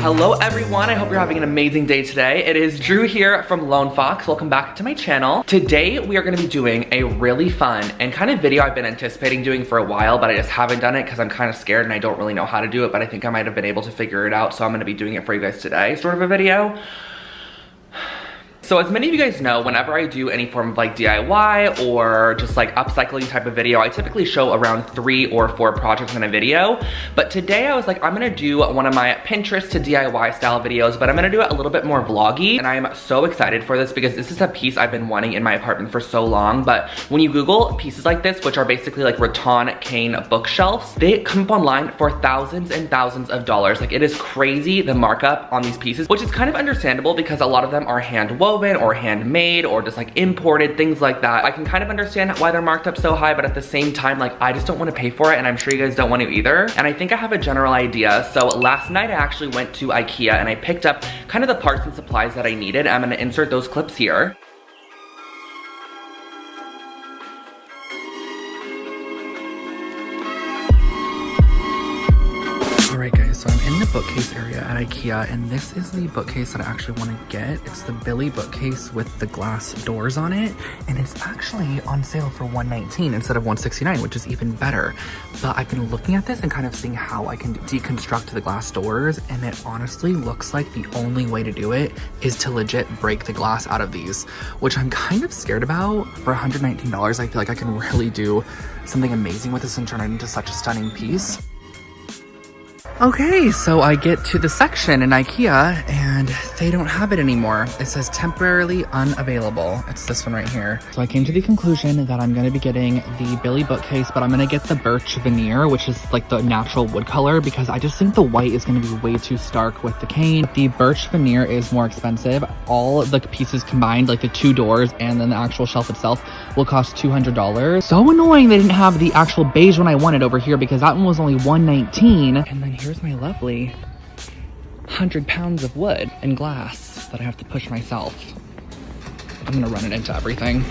Hello everyone, I hope you're having an amazing day today. It is Drew here from Lone Fox. Welcome back to my channel. Today we are gonna be doing a really fun and kind of video I've been anticipating doing for a while, but I just haven't done it because I'm kind of scared and I don't really know how to do it, but I think I might have been able to figure it out, so I'm gonna be doing it for you guys today, sort of a video. So as many of you guys know, whenever I do any form of like DIY or just like upcycling type of video, I typically show around 3 or 4 projects in a video. But today I was like, I'm gonna do one of my Pinterest to DIY style videos, but I'm gonna do it a little bit more vloggy. And I am so excited for this because this is a piece I've been wanting in my apartment for so long. But when you Google pieces like this, which are basically like rattan cane bookshelves, they come up online for thousands and thousands of dollars. Like it is crazy the markup on these pieces, which is kind of understandable because a lot of them are hand woven or handmade or just like imported, things like that. I can kind of understand why they're marked up so high, but at the same time, like I just don't want to pay for it, and I'm sure you guys don't want to either. And I think I have a general idea. So last night I actually went to IKEA and I picked up kind of the parts and supplies that I needed. I'm gonna insert those clips here. Alright guys, so I'm in the bookcase area at IKEA, and this is the bookcase that I actually want to get. It's the Billy bookcase with the glass doors on it, and it's actually on sale for $119 instead of $169, which is even better. But I've been looking at this and kind of seeing how I can deconstruct the glass doors, and it honestly looks like the only way to do it is to legit break the glass out of these, which I'm kind of scared about. For $119, I feel like I can really do something amazing with this and turn it into such a stunning piece. Okay, so I get to the section in IKEA and they don't have it anymore. It says temporarily unavailable. It's this one right here. So I came to the conclusion that I'm gonna be getting the Billy bookcase, but I'm gonna get the birch veneer, which is like the natural wood color, because I just think the white is gonna be way too stark with the cane. The birch veneer is more expensive. All the pieces combined, like the 2 doors and then the actual shelf itself, will cost $200. So annoying they didn't have the actual beige one I wanted over here, because that one was only $119. And then here's my lovely 100 pounds of wood and glass that I have to push myself. I'm gonna run it into everything.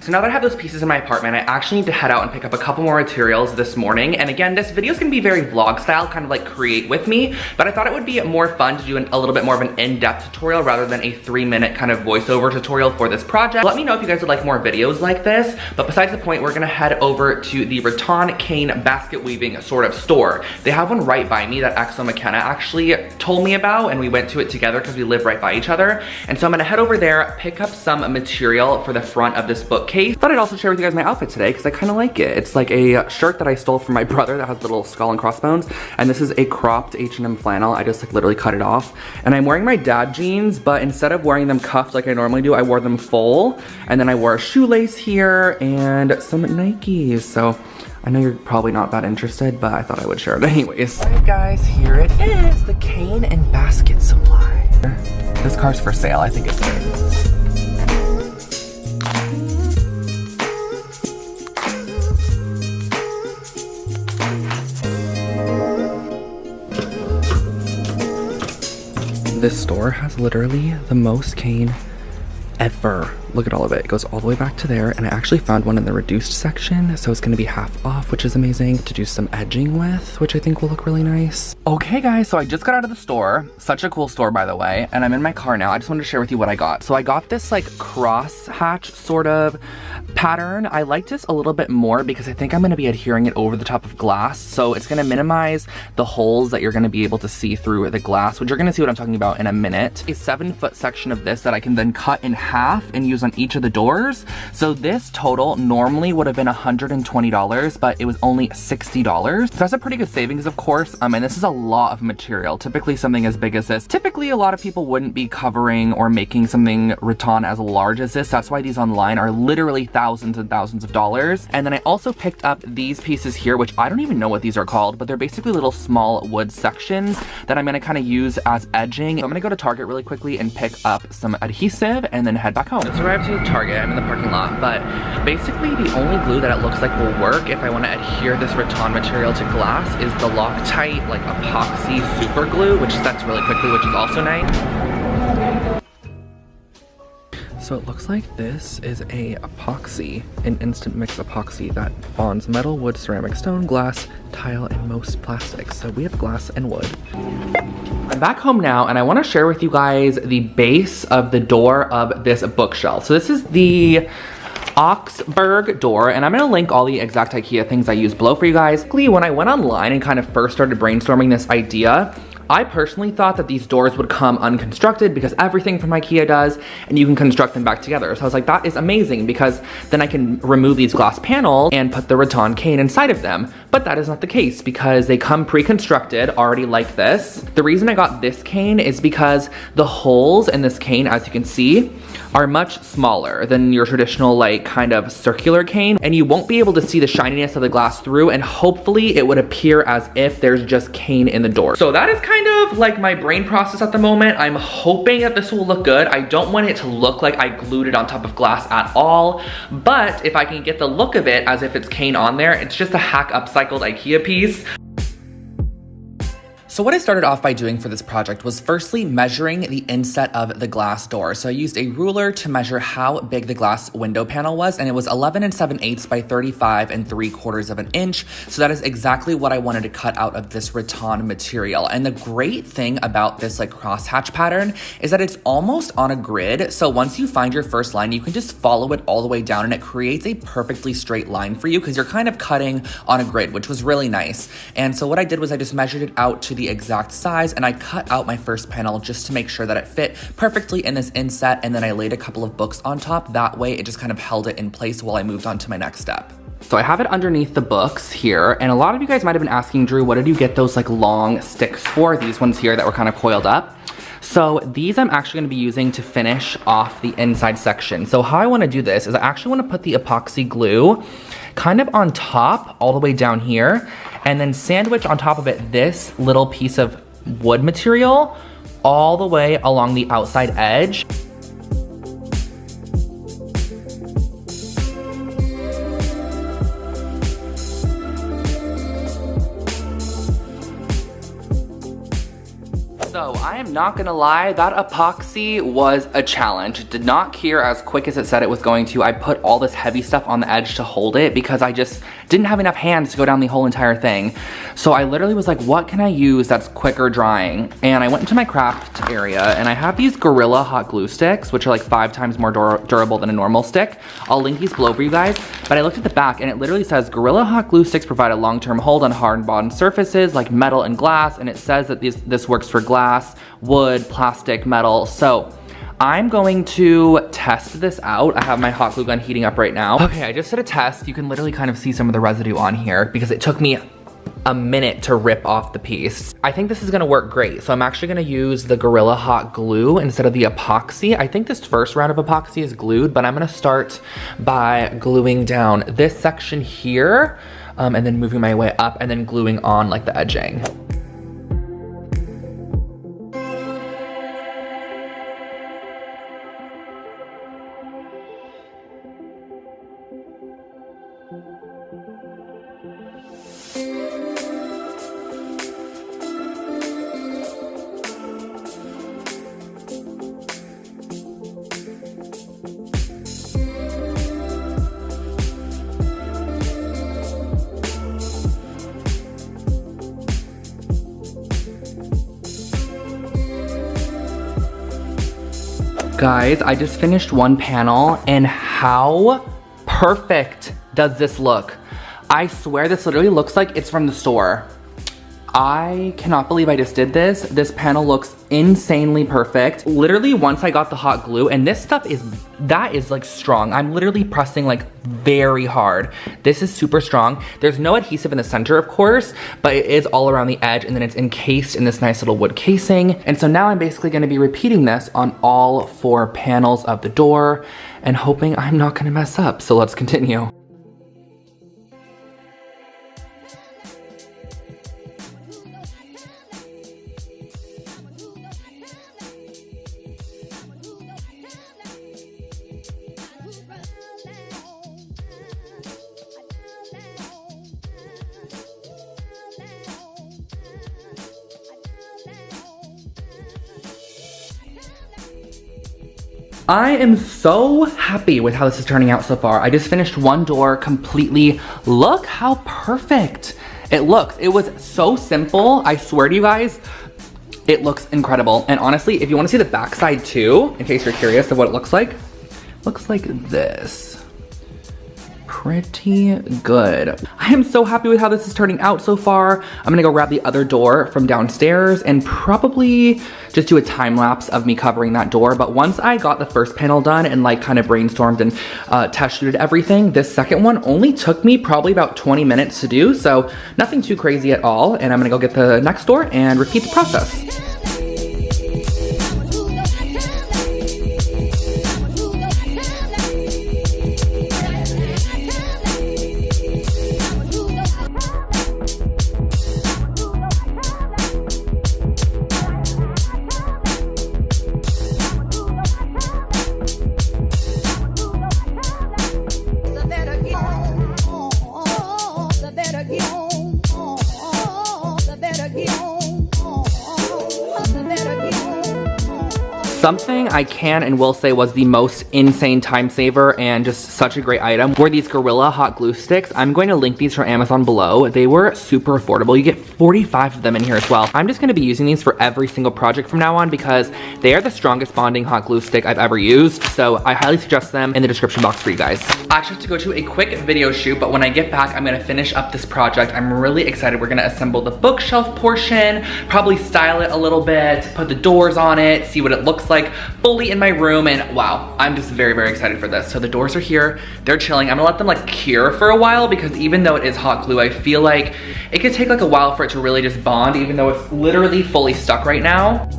So now that I have those pieces in my apartment, I actually need to head out and pick up a couple more materials this morning. And again, this video is gonna be very vlog style, kind of like create with me, but I thought it would be more fun to do a little bit more of an in-depth tutorial rather than a 3-minute kind of voiceover tutorial for this project. Let me know if you guys would like more videos like this, but besides the point, we're gonna head over to the rattan cane basket weaving sort of store. They have one right by me that Axel McKenna actually told me about, and we went to it together because we live right by each other. And so I'm gonna head over there, pick up some material for the front of this bookcase. Thought I'd also share with you guys my outfit today because I kind of like it. It's like a shirt that I stole from my brother that has a little skull and crossbones, and this is a cropped H&M flannel. I just like literally cut it off, and I'm wearing my dad jeans, but instead of wearing them cuffed like I normally do, I wore them full, and then I wore a shoelace here and some Nikes. So I know you're probably not that interested, but I thought I would share it anyways. Alright guys, here it is, the cane and basket supply. This car's for sale, I think it's good. This store has literally the most cane ever. Look at all of it. It goes all the way back to there, and I actually found one in the reduced section, so it's gonna be half off, which is amazing, to do some edging with, which I think will look really nice. Okay guys, so I just got out of the store. Such a cool store, by the way, and I'm in my car now. I just wanted to share with you what I got. So I got this like cross hatch sort of pattern. I like this a little bit more because I think I'm gonna be adhering it over the top of glass, so it's gonna minimize the holes that you're gonna be able to see through the glass, which you're gonna see what I'm talking about in a minute. A 7-foot section of this that I can then cut in half and use on each of the doors. So this total normally would have been $120, but it was only $60. So that's a pretty good savings, of course. And this is a lot of material. Typically something as big as this, typically a lot of people wouldn't be covering or making something rattan as large as this. That's why these online are literally thousands and thousands of dollars. And then I also picked up these pieces here, which I don't even know what these are called, but they're basically little small wood sections that I'm gonna kind of use as edging. So I'm gonna go to Target really quickly and pick up some adhesive and then head back home. Just arrived to Target, I'm in the parking lot, but basically the only glue that it looks like will work if I want to adhere this rattan material to glass is the Loctite like epoxy super glue, which sets really quickly, which is also nice. So it looks like this is a epoxy, an instant mix epoxy that bonds metal, wood, ceramic, stone, glass, tile, and most plastics. So we have glass and wood. I'm back home now and I want to share with you guys the base of the door of this bookshelf. So this is the Oxburg door, and I'm gonna link all the exact IKEA things I use below for you guys. When I went online and kind of first started brainstorming this idea, I personally thought that these doors would come unconstructed because everything from IKEA does, and you can construct them back together. So I was like, that is amazing because then I can remove these glass panels and put the rattan cane inside of them. But that is not the case because they come pre-constructed already like this. The reason I got this cane is because the holes in this cane, as you can see, are much smaller than your traditional like kind of circular cane, and you won't be able to see the shininess of the glass through, and hopefully it would appear as if there's just cane in the door. So that is kind of like my brain process at the moment. I'm hoping that this will look good. I don't want it to look like I glued it on top of glass at all, but if I can get the look of it as if it's cane on there, it's just a hack upcycled IKEA piece. So what I started off by doing for this project was firstly measuring the inset of the glass door. So I used a ruler to measure how big the glass window panel was, and it was 11 7/8 by 35 3/4 of an inch. So that is exactly what I wanted to cut out of this rattan material. And the great thing about this like crosshatch pattern is that it's almost on a grid. So once you find your first line, you can just follow it all the way down and it creates a perfectly straight line for you because you're kind of cutting on a grid, which was really nice. And so what I did was I just measured it out to the exact size, and I cut out my first panel just to make sure that it fit perfectly in this inset, and then I laid a couple of books on top. That way it just kind of held it in place while I moved on to my next step. So I have it underneath the books here, and a lot of you guys might have been asking, Drew, what did you get those like long sticks for? These ones here that were kind of coiled up. So these I'm actually gonna be using to finish off the inside section. So how I wanna do this is I actually wanna put the epoxy glue kind of on top all the way down here, and then sandwich on top of it this little piece of wood material all the way along the outside edge. So I am not gonna lie, that epoxy was a challenge. It did not cure as quick as it said it was going to. I put all this heavy stuff on the edge to hold it because I just didn't have enough hands to go down the whole entire thing. So I literally was like, what can I use that's quicker drying? And I went into my craft area and I have these Gorilla hot glue sticks, which are like 5 times more durable than a normal stick. I'll link these below for you guys, but I looked at the back and it literally says Gorilla hot glue sticks provide a long-term hold on hard bond surfaces like metal and glass, and it says that this works for glass, wood, plastic, metal. So I'm going to test this out. I have my hot glue gun heating up right now. Okay, I just did a test. You can literally kind of see some of the residue on here because it took me a minute to rip off the piece. I think this is gonna work great. So I'm actually gonna use the Gorilla hot glue instead of the epoxy. I think this first round of epoxy is glued, but I'm gonna start by gluing down this section here, and then moving my way up and then gluing on like the edging. Guys, I just finished one panel and how perfect does this look? I swear this literally looks like it's from the store. I cannot believe I just did this. This panel looks insanely perfect. Literally once I got the hot glue, and this stuff that is like strong. I'm literally pressing like very hard. This is super strong. There's no adhesive in the center, of course, but it is all around the edge, and then it's encased in this nice little wood casing. And so now I'm basically gonna be repeating this on all 4 panels of the door and hoping I'm not gonna mess up. So let's continue. I am so happy with how this is turning out so far. I just finished one door completely. Look how perfect it looks. It was so simple. I swear to you guys, it looks incredible. And honestly, if you want to see the backside too, in case you're curious of what it looks like this. Pretty good. I am so happy with how this is turning out so far. I'm gonna go grab the other door from downstairs and probably just do a time lapse of me covering that door. But once I got the first panel done and like kind of brainstormed and test shooted everything, this second one only took me probably about 20 minutes to do. So nothing too crazy at all. And I'm gonna go get the next door and repeat the process. Something I can and will say was the most insane time saver and just such a great item were these Gorilla hot glue sticks. I'm going to link these from Amazon below. They were super affordable. You get 45 of them in here as well. I'm just going to be using these for every single project from now on because they are the strongest bonding hot glue stick I've ever used. So I highly suggest them in the description box for you guys. I actually have to go to a quick video shoot, but when I get back, I'm going to finish up this project. I'm really excited. We're going to assemble the bookshelf portion, probably style it a little bit, put the doors on it, see what it looks like fully in my room, and wow, I'm just very, very excited for this. So the doors are here, they're chilling. I'm gonna let them like cure for a while because even though it is hot glue, I feel like it could take like a while for it to really just bond, even though it's literally fully stuck right now.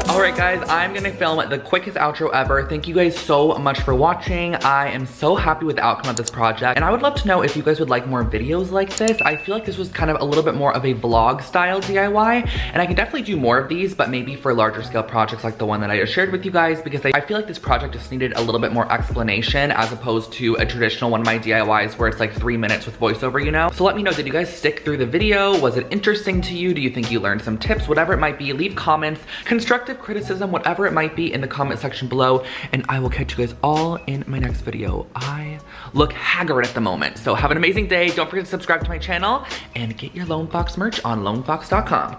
Alright guys, I'm gonna film the quickest outro ever. Thank you guys so much for watching. I am so happy with the outcome of this project, and I would love to know if you guys would like more videos like this. I feel like this was kind of a little bit more of a vlog style DIY, and I can definitely do more of these, but maybe for larger scale projects like the one that I just shared with you guys, because I feel like this project just needed a little bit more explanation as opposed to a traditional one of my DIYs where it's like 3 minutes with voiceover, you know? So let me know, did you guys stick through the video? Was it interesting to you? Do you think you learned some tips? Whatever it might be, leave comments, constructive criticism, whatever it might be in the comment section below, and I will catch you guys all in my next video. I look haggard at the moment, so have an amazing day. Don't forget to subscribe to my channel and get your Lone Fox merch on lonefox.com.